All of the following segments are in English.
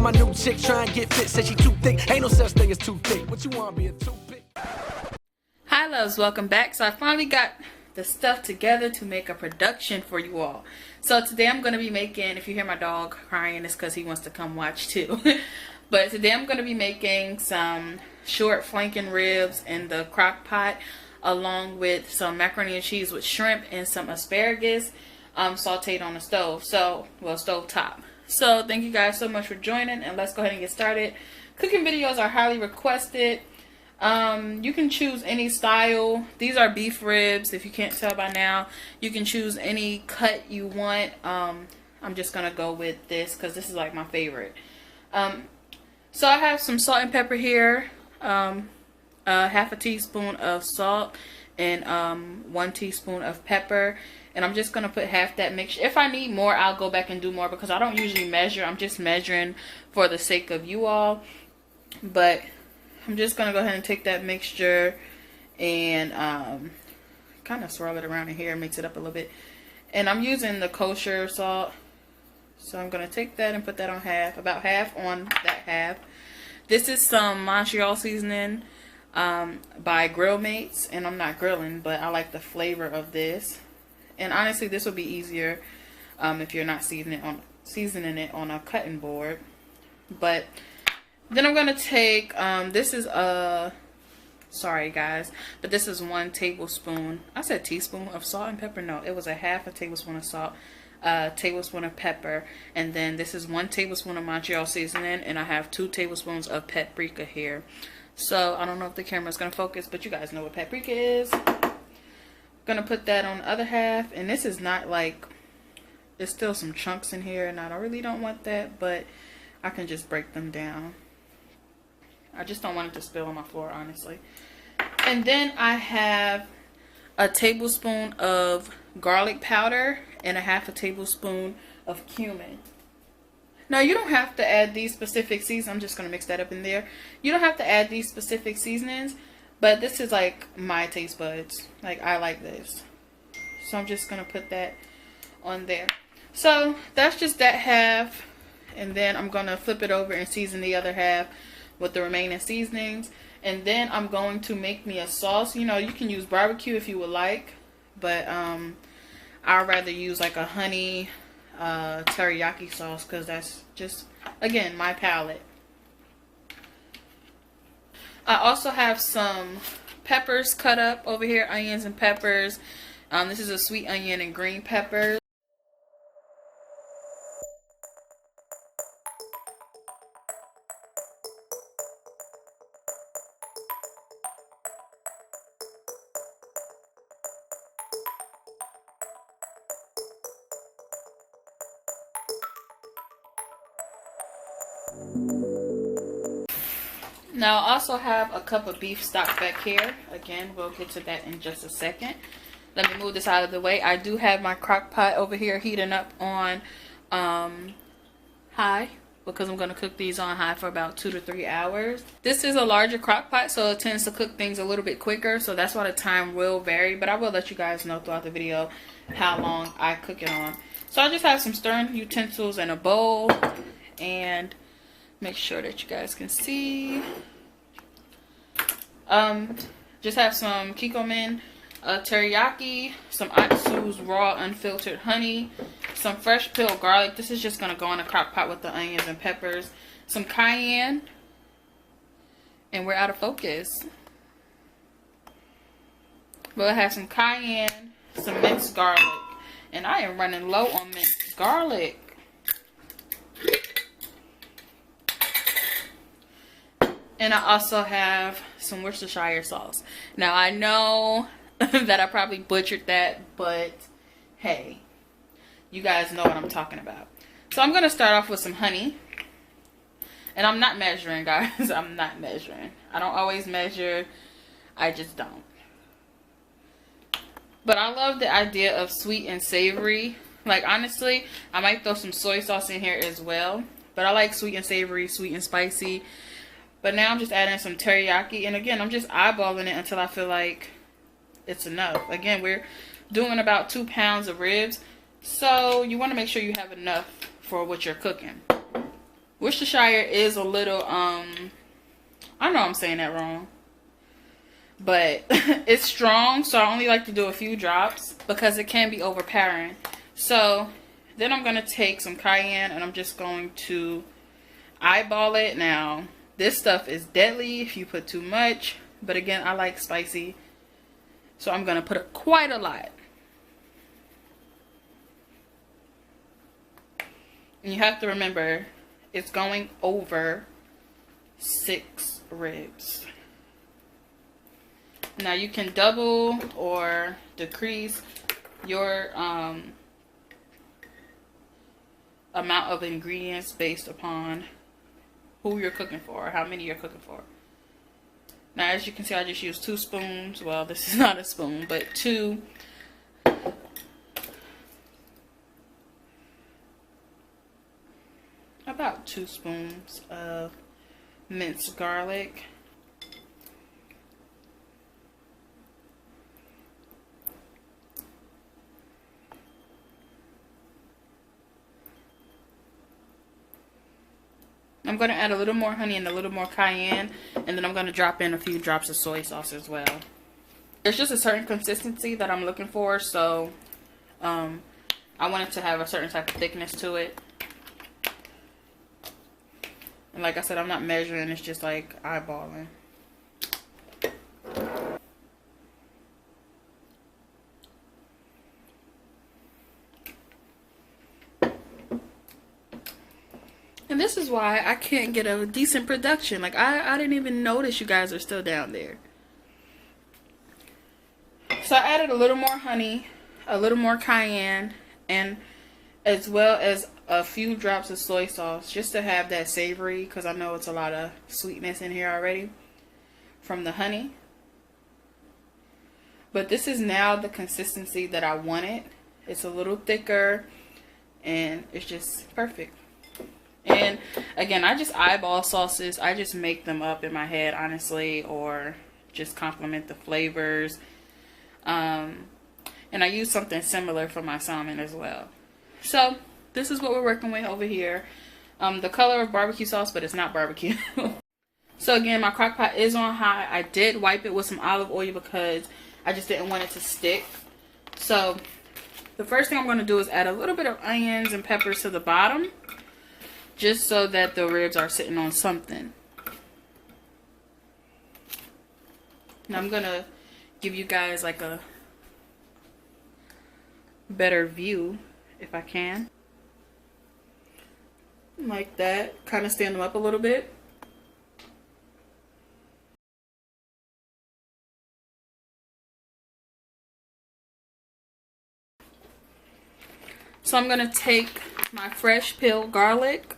my new chick try and get fit, said she too thick. Ain't no such thing as too thick. What you want, be a toothpick? Hi loves, welcome back. So I finally got the stuff together to make a production for you all. So today I'm going to be making, if you hear my dog crying, it's because he wants to come watch too. But today I'm going to be making some short flanken ribs in the crock pot, along with some macaroni and cheese with shrimp and some asparagus sauteed on the stove. So, well, stove top. So thank you guys so much for joining, and let's go ahead and get started. Cooking videos are highly requested. You can choose any style. These are beef ribs, if you can't tell by now. You can choose any cut you want. I'm just gonna go with this because this is like my favorite. So I have some salt and pepper here, half a teaspoon of salt and 1 teaspoon of pepper, and I'm just gonna put half that mixture. If I need more, I'll go back and do more because I don't usually measure. I'm just measuring for the sake of you all. But I'm just gonna go ahead and take that mixture and kind of swirl it around in here, mix it up a little bit. And I'm using the kosher salt, so I'm gonna take that and put that on half, about half on that half. This is some Montreal seasoning by Grill Mates, and I'm not grilling, but I like the flavor of this. And honestly, this would be easier if you're not seasoning it on a cutting board. But then I'm gonna take this is sorry guys, but this is 1 tablespoon. I said teaspoon of salt and pepper. No, it was a half a tablespoon of salt, tablespoon of pepper, and then this is 1 tablespoon of Montreal seasoning, and I have 2 tablespoons of paprika here. So I don't know if the camera's gonna focus, but you guys know what paprika is. Gonna put that on the other half, and this is not like, there's still some chunks in here, and I really don't want that, but I can just break them down. I just don't want it to spill on my floor, honestly. And then I have a tablespoon of garlic powder and a half a tablespoon of cumin. Now, you don't have to add these specific seasonings. I'm just going to mix that up in there. You don't have to add these specific seasonings, but this is like my taste buds. Like, I like this. So I'm just going to put that on there. So that's just that half. And then I'm going to flip it over and season the other half with the remaining seasonings. And then I'm going to make me a sauce. You know, you can use barbecue if you would like, but I'd rather use like a honey teriyaki sauce because that's just, again, my palate. I also have some peppers cut up over here, onions and peppers. This is a sweet onion and green peppers. Now I also have a cup of beef stock back here. Again, we'll get to that in just a second. Let me move this out of the way. I do have my crock pot over here heating up on high, because I'm going to cook these on high for about 2 to 3 hours. This is a larger crock pot, so it tends to cook things a little bit quicker, so that's why the time will vary, but I will let you guys know throughout the video how long I cook it on. So I just have some stirring utensils and a bowl, and make sure that you guys can see. Just have some Cumin, teriyaki, some Atsu's raw unfiltered honey, some fresh peeled garlic. This is just going to go in a crock pot with the onions and peppers. Some cayenne. And we're out of focus. But I have some cayenne, some minced garlic. And I am running low on minced garlic. And I also have some Worcesteschire sauce. Now I know that I probably butchered that, but hey, you guys know what I'm talking about. So I'm going to start off with some honey. And I'm not measuring, guys. I'm not measuring. I don't always measure. I just don't. But I love the idea of sweet and savory. Like, honestly, I might throw some soy sauce in here as well. But I like sweet and savory, sweet and spicy. But now I'm just adding some teriyaki. And again, I'm just eyeballing it until I feel like it's enough. Again, we're doing about 2 pounds of ribs. So you want to make sure you have enough for what you're cooking. Worcestershire is a little, I know I'm saying that wrong, but it's strong, so I only like to do a few drops because it can be overpowering. So then I'm going to take some cayenne and I'm just going to eyeball it. Now, this stuff is deadly if you put too much, but again, I like spicy, so I'm going to put quite a lot. And you have to remember, it's going over 6 ribs. Now you can double or decrease your amount of ingredients based upon who you're cooking for, or how many you're cooking for. Now, as you can see, I just used 2 spoons. Well, this is not a spoon, but 2. About 2 spoons of minced garlic. I'm going to add a little more honey and a little more cayenne, and then I'm going to drop in a few drops of soy sauce as well. There's just a certain consistency that I'm looking for, so I want it to have a certain type of thickness to it. And like I said, I'm not measuring, it's just like eyeballing. And this is why I can't get a decent production. Like, I didn't even notice you guys are still down there. So I added a little more honey, a little more cayenne, and as well as a few drops of soy sauce, just to have that savory, because I know it's a lot of sweetness in here already from the honey. But this is now the consistency that I wanted. It's a little thicker, and it's just perfect. And again, I just eyeball sauces. I just make them up in my head, honestly, or just complement the flavors. And I use something similar for my salmon as well. So this is what we're working with over here. The color of barbecue sauce, but it's not barbecue. So again, my crock pot is on high. I did wipe it with some olive oil because I just didn't want it to stick. So the first thing I'm going to do is add a little bit of onions and peppers to the bottom, just so that the ribs are sitting on something. Now I'm going to give you guys like a better view if I can. Like that. Kind of stand them up a little bit. So I'm going to take my fresh peeled garlic,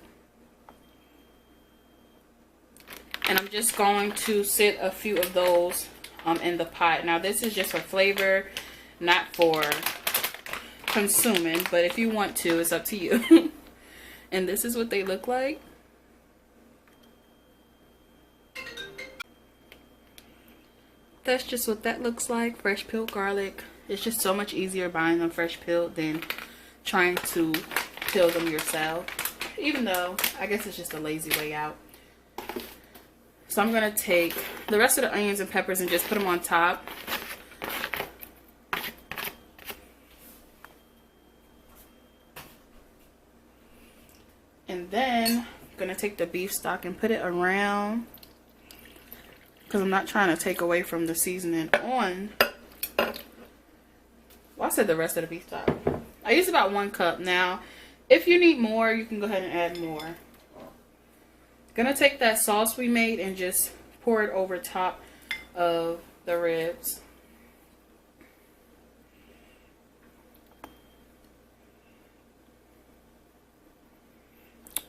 and I'm just going to sit a few of those in the pot. Now this is just for flavor, not for consuming, but if you want to, it's up to you. And this is what they look like. That's just what that looks like, fresh peeled garlic. It's just so much easier buying them fresh peeled than trying to peel them yourself, even though I guess it's just a lazy way out. So I'm going to take the rest of the onions and peppers and just put them on top. And then I'm going to take the beef stock and put it around, because I'm not trying to take away from the seasoning on. Well, I said the rest of the beef stock. I use about 1 cup. Now, if you need more, you can go ahead and add more. Gonna take that sauce we made and just pour it over top of the ribs.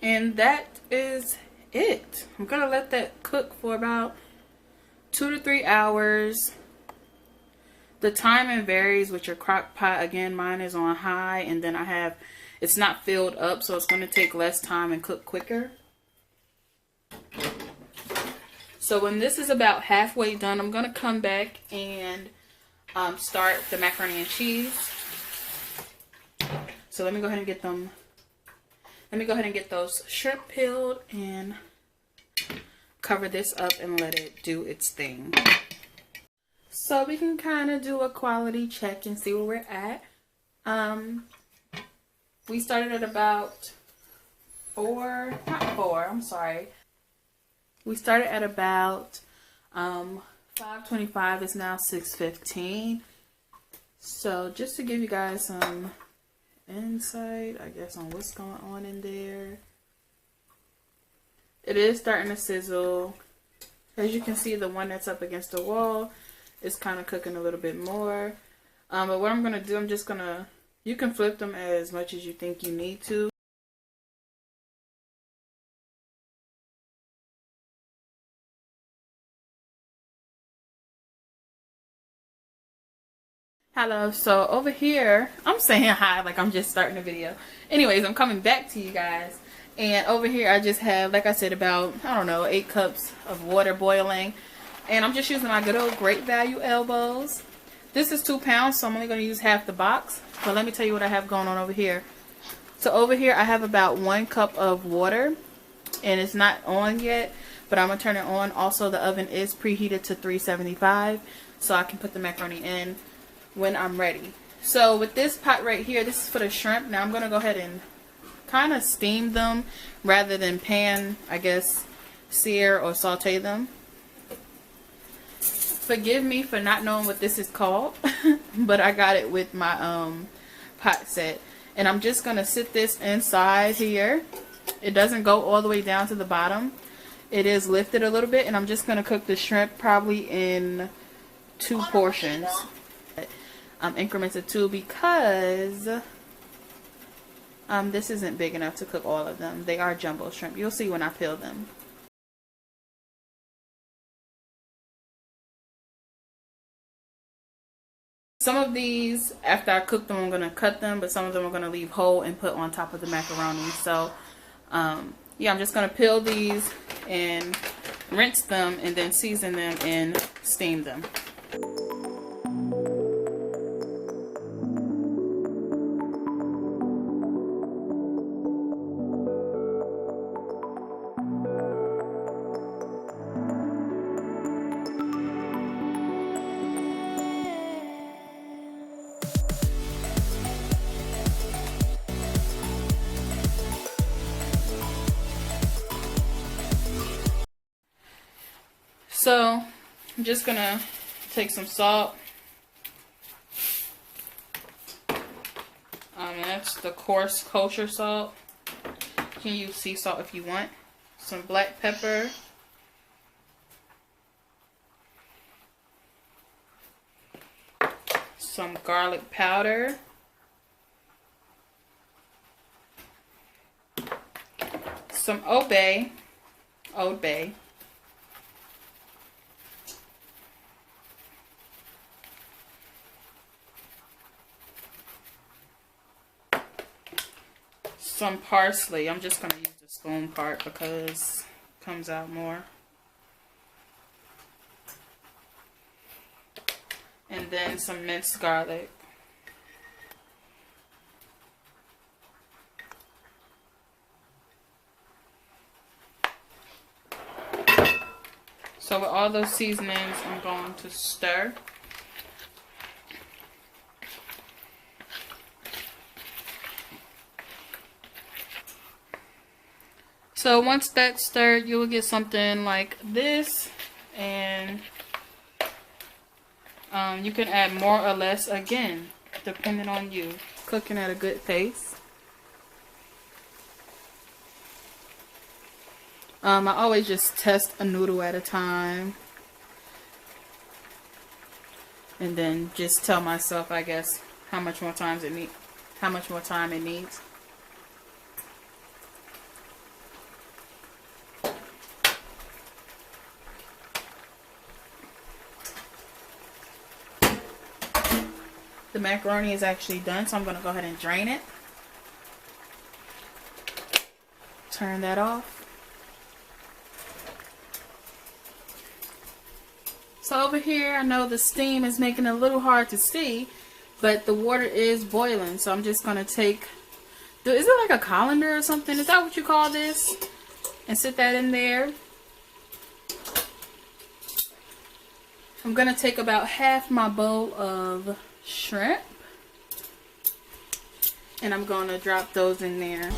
And that is it. I'm gonna let that cook for about 2 to 3 hours. The timing varies with your crock pot. Again, mine is on high, and then it's not filled up, so it's gonna take less time and cook quicker. So when this is about halfway done, I'm gonna come back and start the macaroni and cheese. So let me go ahead and get them Let me go ahead and get those shrimp peeled and cover this up and let it do its thing. So we can kind of do a quality check and see where we're at. We started at about we started at about 5:25. It's now 6:15. So just to give you guys some insight, I guess, on what's going on in there. It is starting to sizzle. As you can see, the one that's up against the wall is kind of cooking a little bit more. But what I'm going to do, you can flip them as much as you think you need to. Hello, so over here, I'm saying hi like I'm just starting a video. Anyways, I'm coming back to you guys. And over here I just have, like I said, about, I don't know, 8 cups of water boiling. And I'm just using my good old Great Value elbows. This is 2 pounds, so I'm only going to use half the box. But let me tell you what I have going on over here. So over here I have about 1 cup of water. And it's not on yet, but I'm going to turn it on. Also, the oven is preheated to 375, so I can put the macaroni in when I'm ready. So with this pot right here, this is for the shrimp. Now I'm going to go ahead and kind of steam them rather than pan, I guess, sear or saute them. Forgive me for not knowing what this is called, but I got it with my pot set. And I'm just going to sit this inside here. It doesn't go all the way down to the bottom. It is lifted a little bit, and I'm just going to cook the shrimp probably in 2 portions. Increments of 2 because this isn't big enough to cook all of them. They are jumbo shrimp. You'll see when I peel them. Some of these, after I cook them, I'm going to cut them, but some of them I'm going to leave whole and put on top of the macaroni. So, yeah, I'm just going to peel these and rinse them and then season them and steam them. So I'm just gonna take some salt. That's the coarse kosher salt. You can use sea salt if you want. Some black pepper. Some garlic powder. Some Old Bay. Some parsley. I'm just going to use the spoon part because it comes out more. And then some minced garlic. So with all those seasonings, I'm going to stir. So once that's stirred, you will get something like this, and you can add more or less, again, depending on you. Cooking at a good pace. I always just test a noodle at a time, and then just tell myself, I guess, how much more time it needs. The macaroni is actually done, so I'm going to go ahead and drain it. Turn that off. So over here, I know the steam is making it a little hard to see, but the water is boiling. So I'm just going to take Is it like a colander or something? Is that what you call this? And sit that in there. I'm gonna take about half my bowl of shrimp, and I'm gonna drop those in there.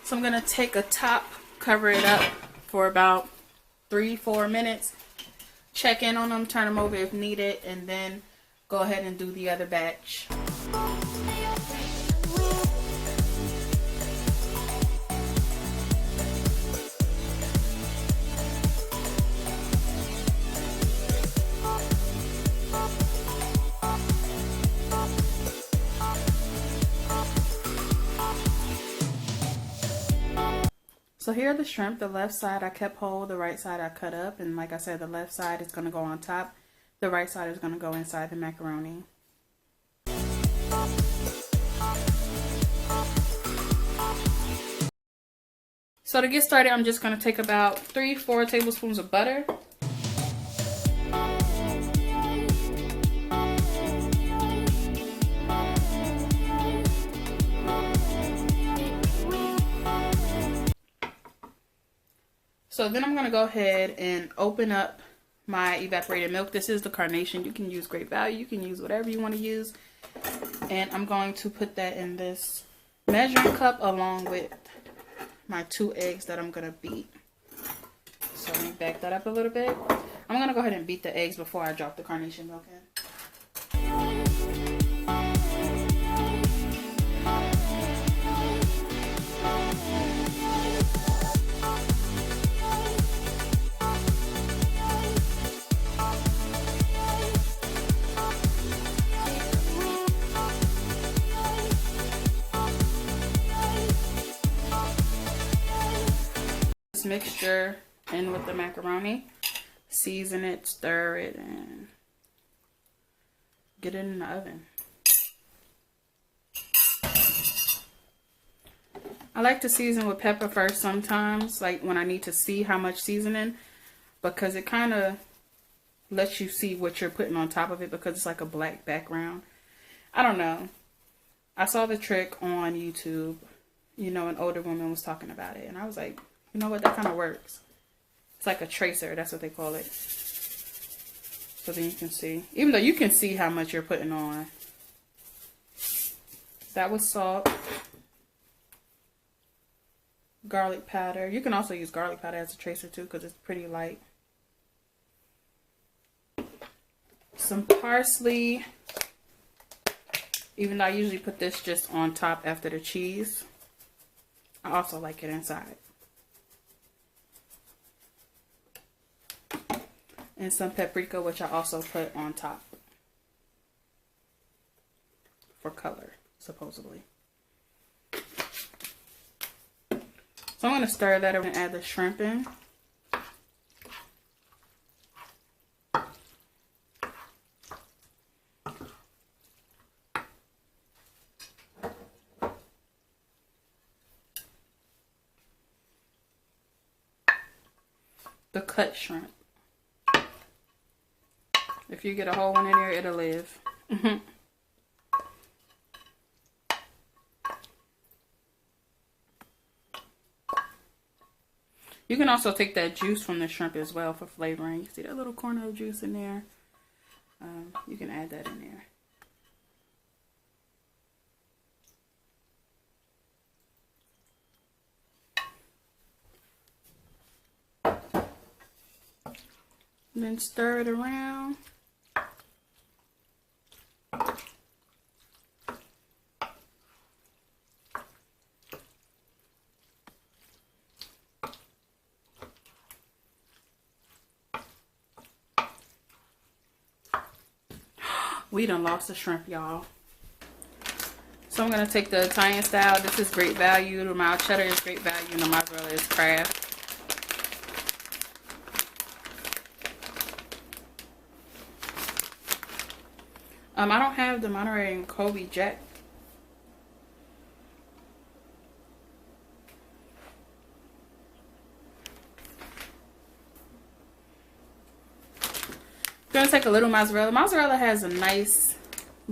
So I'm gonna take a top, cover it up for about 3-4 minutes, check in on them, turn them over if needed, and then go ahead and do the other batch. So here are the shrimp. The left side I kept whole, the right side I cut up, and like I said, the left side is going to go on top, the right side is going to go inside the macaroni. So to get started, I'm just going to take about 3-4 tablespoons of butter. So then I'm going to go ahead and open up my evaporated milk. This is the Carnation. You can use Great Value. You can use whatever you want to use. And I'm going to put that in this measuring cup along with my 2 eggs that I'm going to beat. So let me back that up a little bit. I'm going to go ahead and beat the eggs before I drop the Carnation milk in. Mixture in with the macaroni, season it, stir it, and get it in the oven. I like to season with pepper first sometimes, like when I need to see how much seasoning, because it kind of lets you see what you're putting on top of it, because it's like a black background. I don't know. I saw the trick on YouTube. You know, an older woman was talking about it, and I was like, you know what, that kind of works. It's like a tracer, that's what they call it. So then you can see, even though you can see how much you're putting on. That was salt. Garlic powder. You can also use garlic powder as a tracer too, because it's pretty light. Some parsley. Even though I usually put this just on top after the cheese, I also like it inside. And some paprika, which I also put on top for color, supposedly. So I'm going to stir that and add the shrimp in. The cut shrimp. If you get a whole one in there, it'll live. You can also take that juice from the shrimp as well for flavoring. You see that little corner of juice in there? You can add that in there. And then stir it around. We done lost the shrimp, y'all. So I'm going to take the Italian style. This is Great Value. The mild cheddar is Great Value, and the mozzarella is Kraft. I don't have the Monterey and Kobe Jack. gonna take a little mozzarella. Mozzarella has a nice,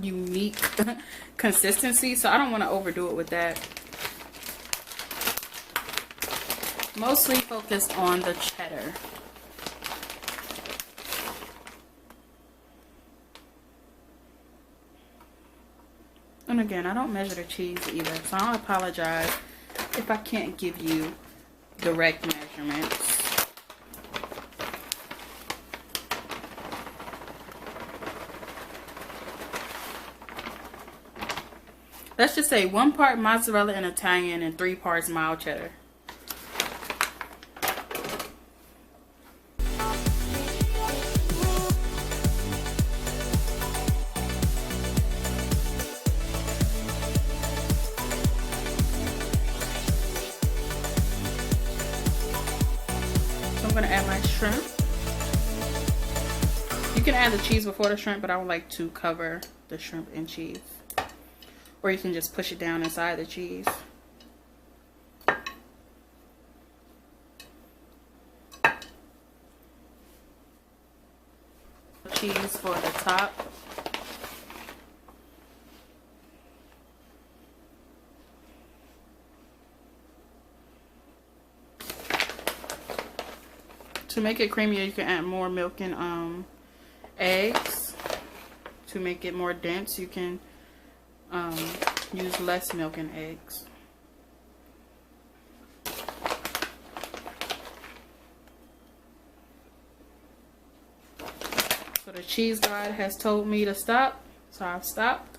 unique consistency, so I don't want to overdo it with that. Mostly focused on the cheddar. And again, I don't measure the cheese either, so I don't apologize if I can't give you direct measurements. Let's just say 1 part mozzarella and Italian and 3 parts mild cheddar. I'm gonna add my shrimp. You can add the cheese before the shrimp, but I would like to cover the shrimp in cheese. Or you can just push it down inside the cheese. Cheese for the top. To make it creamier, you can add more milk and eggs. To make it more dense, you can use less milk and eggs. So the cheese guide has told me to stop, so I've stopped.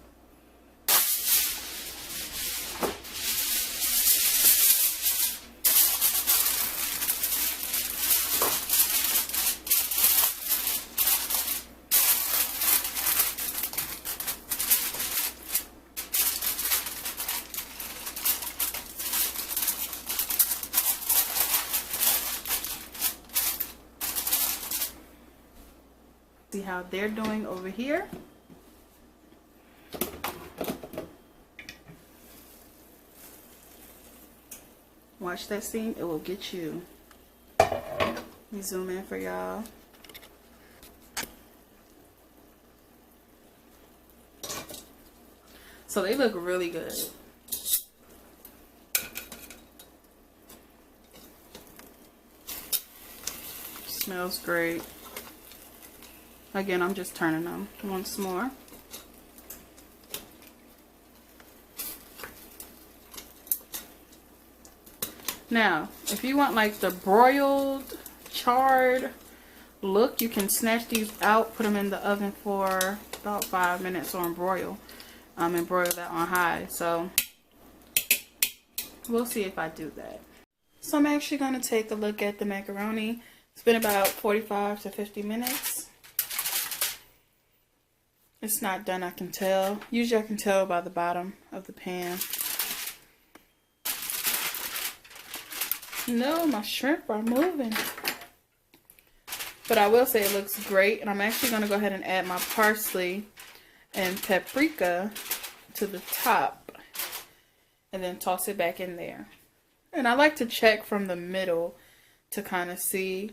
See how they're doing over here. Watch that seam, it will get you. Let me zoom in for y'all. So they look really good. Smells great. Again, I'm just turning them once more. Now, if you want like the broiled, charred look, you can snatch these out, put them in the oven for about 5 minutes on broil, and broil that on high. So we'll see if I do that. So I'm actually going to take a look at the macaroni. It's been about 45 to 50 minutes. It's not done, I can tell. Usually I can tell by the bottom of the pan. No, my shrimp are moving. But I will say it looks great. And I'm actually going to go ahead and add my parsley and paprika to the top. And then toss it back in there. And I like to check from the middle to kind of see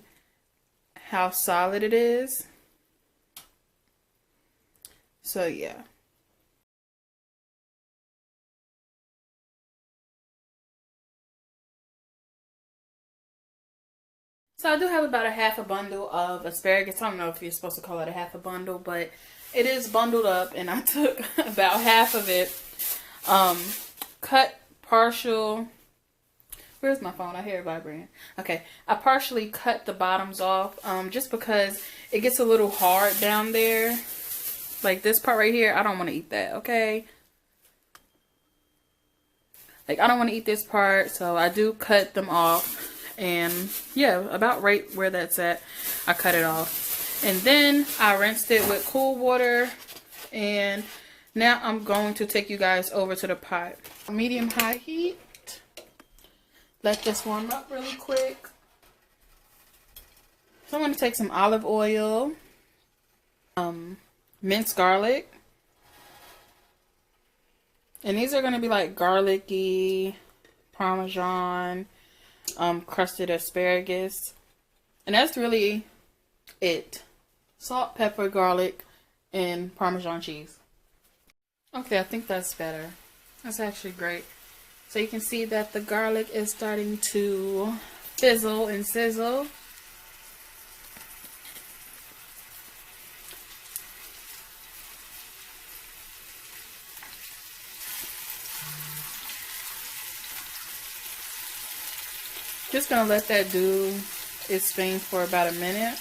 how solid it is. So yeah. So I do have about a half a bundle of asparagus. I don't know if you're supposed to call it a half a bundle, but it is bundled up, and I took about half of it. Cut partial. Where's my phone? I hear it vibrating. Okay, I partially cut the bottoms off, just because it gets a little hard down there. Like this part right here, I don't want to eat that, okay? Like, I don't want to eat this part, so I do cut them off. And yeah, about right where that's at, I cut it off. And then I rinsed it with cool water. And now I'm going to take you guys over to the pot. Medium-high heat. Let this warm up really quick. So I'm going to take some olive oil. Minced garlic. And these are going to be like garlicky, Parmesan, crusted asparagus. And that's really it. Salt, pepper, garlic, and Parmesan cheese. Okay, I think that's better. That's actually great. So you can see that the garlic is starting to fizzle and sizzle. Just gonna let that do its thing for about a minute.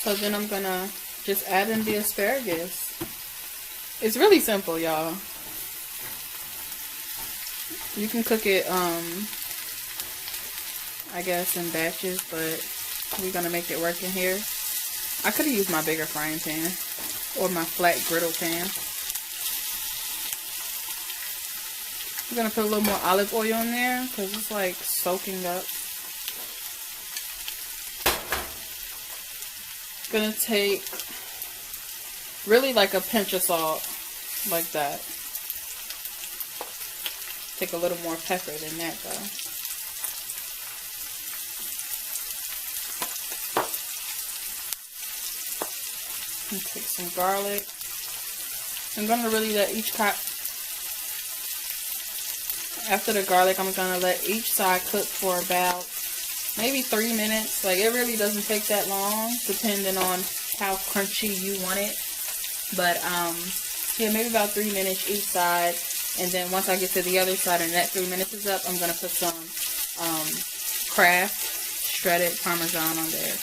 So then I'm gonna just add in the asparagus. It's really simple, y'all. You can cook it, I guess in batches, but we're gonna make it work in here. I could have used my bigger frying pan or my flat griddle pan. I'm gonna put a little more olive oil in there because it's like soaking up. Gonna take really like a pinch of salt, like that. Take a little more pepper than that though. And take some garlic. I'm gonna really let each after the garlic, I'm gonna let each side cook for about maybe 3 minutes. Like, it really doesn't take that long, depending on how crunchy you want it. But yeah, maybe about 3 minutes each side. And then once I get to the other side and that 3 minutes is up, I'm gonna put some Kraft shredded Parmesan on there.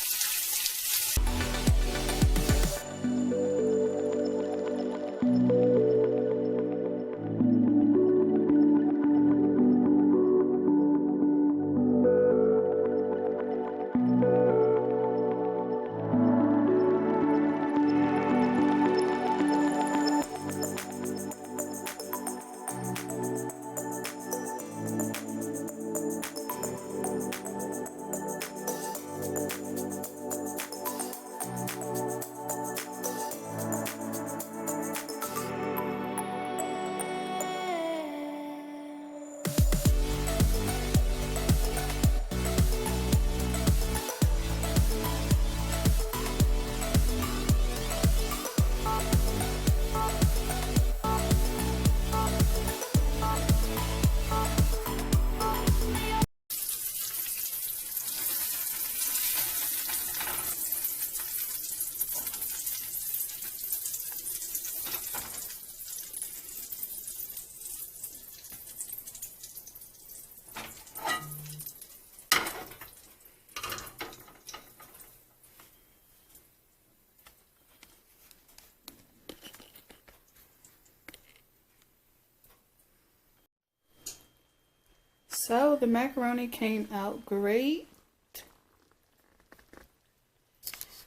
So the macaroni came out great.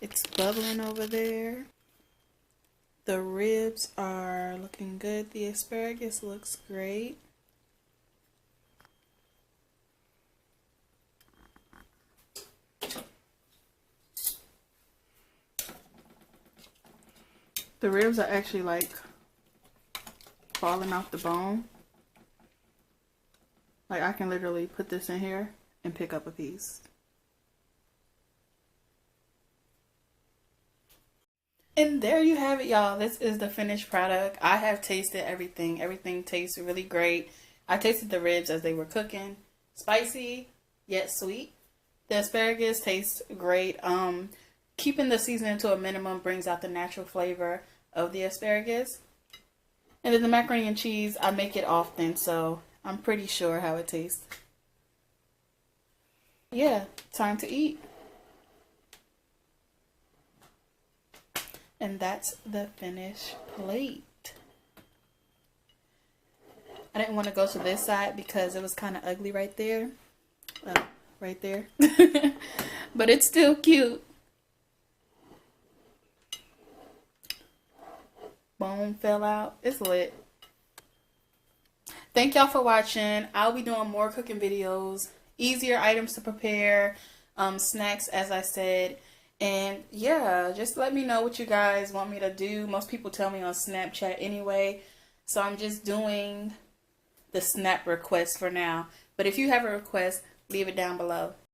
It's bubbling over there. The ribs are looking good. The asparagus looks great. The ribs are actually like falling off the bone. Like, I can literally put this in here and pick up a piece. And there you have it, y'all. This is the finished product. I have tasted everything. Everything tastes really great. I tasted the ribs as they were cooking. Spicy, yet sweet. The asparagus tastes great. Keeping the seasoning to a minimum brings out the natural flavor of the asparagus. And then the macaroni and cheese, I make it often, so I'm pretty sure how it tastes. Yeah, time to eat. And that's the finished plate. I didn't want to go to this side because it was kind of ugly right there. Right there. But it's still cute. Bone fell out. It's lit. Thank y'all for watching. I'll be doing more cooking videos, easier items to prepare, snacks as I said. And yeah, just let me know what you guys want me to do. Most people tell me on Snapchat anyway. So I'm just doing the snap request for now. But if you have a request, leave it down below.